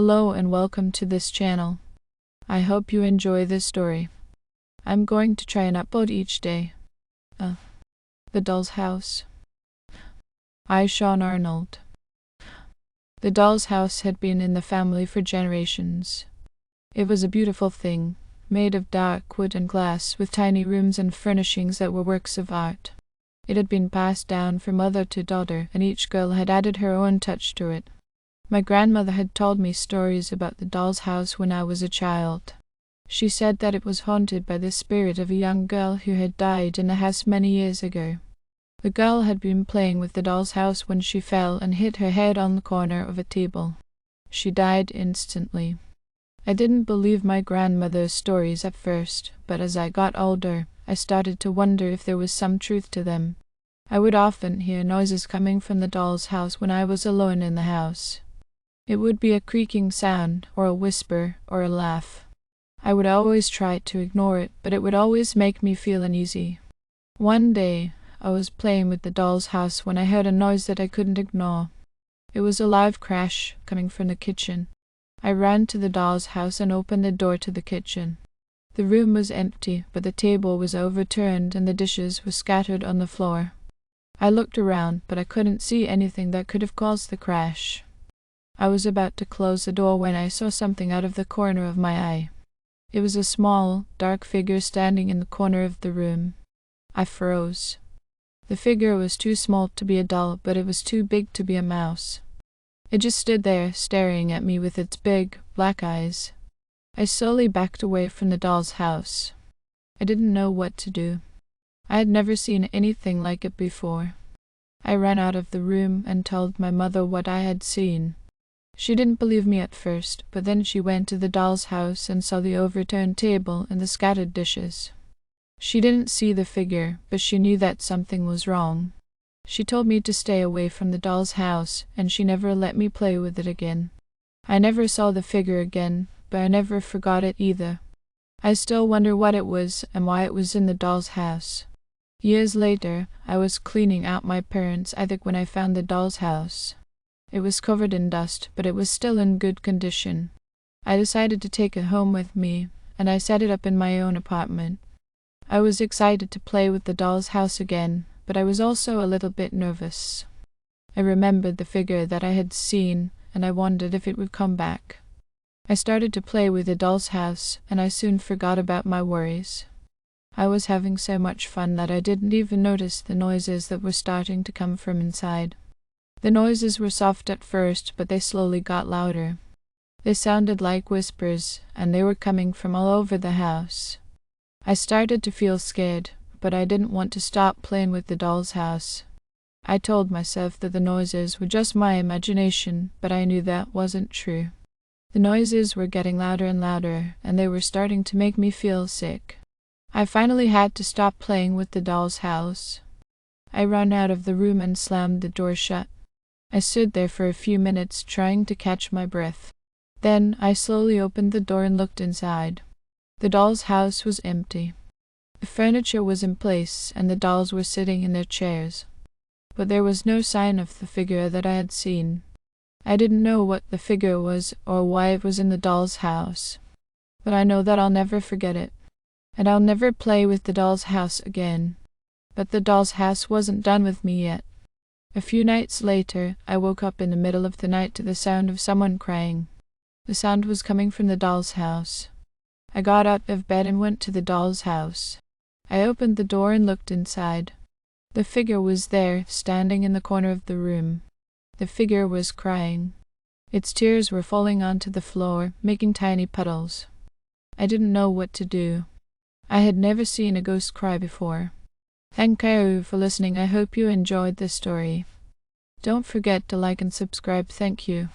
Hello and welcome to this channel. I hope you enjoy this story. I'm going to try and upload each day. The Doll's House. I, Sean Arnold. The Doll's House had been in the family for generations. It was a beautiful thing, made of dark wood and glass, with tiny rooms and furnishings that were works of art. It had been passed down from mother to daughter, and each girl had added her own touch to it. My grandmother had told me stories about the Doll's House when I was a child. She said that it was haunted by the spirit of a young girl who had died in the house many years ago. The girl had been playing with the Doll's House when she fell and hit her head on the corner of a table. She died instantly. I didn't believe my grandmother's stories at first, but as I got older, I started to wonder if there was some truth to them. I would often hear noises coming from the Doll's House when I was alone in the house. It would be a creaking sound, or a whisper, or a laugh. I would always try to ignore it, but it would always make me feel uneasy. One day, I was playing with the Doll's House when I heard a noise that I couldn't ignore. It was a loud crash coming from the kitchen. I ran to the Doll's House and opened the door to the kitchen. The room was empty, but the table was overturned and the dishes were scattered on the floor. I looked around, but I couldn't see anything that could have caused the crash. I was about to close the door when I saw something out of the corner of my eye. It was a small, dark figure standing in the corner of the room. I froze. The figure was too small to be a doll, but it was too big to be a mouse. It just stood there, staring at me with its big, black eyes. I slowly backed away from the Doll's House. I didn't know what to do. I had never seen anything like it before. I ran out of the room and told my mother what I had seen. She didn't believe me at first, but then she went to the Doll's House and saw the overturned table and the scattered dishes. She didn't see the figure, but she knew that something was wrong. She told me to stay away from the Doll's House, and she never let me play with it again. I never saw the figure again, but I never forgot it either. I still wonder what it was and why it was in the Doll's House. Years later, I was cleaning out my parents' attic when I found the Doll's House. It was covered in dust, but it was still in good condition. I decided to take it home with me, and I set it up in my own apartment. I was excited to play with the Doll's House again, but I was also a little bit nervous. I remembered the figure that I had seen, and I wondered if it would come back. I started to play with the Doll's House, and I soon forgot about my worries. I was having so much fun that I didn't even notice the noises that were starting to come from inside. The noises were soft at first, but they slowly got louder. They sounded like whispers, and they were coming from all over the house. I started to feel scared, but I didn't want to stop playing with the Doll's House. I told myself that the noises were just my imagination, but I knew that wasn't true. The noises were getting louder and louder, and they were starting to make me feel sick. I finally had to stop playing with the Doll's House. I ran out of the room and slammed the door shut. I stood there for a few minutes trying to catch my breath. Then I slowly opened the door and looked inside. The Doll's House was empty. The furniture was in place and the dolls were sitting in their chairs. But there was no sign of the figure that I had seen. I didn't know what the figure was or why it was in the Doll's House. But I know that I'll never forget it. And I'll never play with the Doll's House again. But the Doll's House wasn't done with me yet. A few nights later, I woke up in the middle of the night to the sound of someone crying. The sound was coming from the Doll's House. I got out of bed and went to the Doll's House. I opened the door and looked inside. The figure was there, standing in the corner of the room. The figure was crying. Its tears were falling onto the floor, making tiny puddles. I didn't know what to do. I had never seen a ghost cry before. Thank you for listening. I hope you enjoyed this story. Don't forget to like and subscribe. Thank you.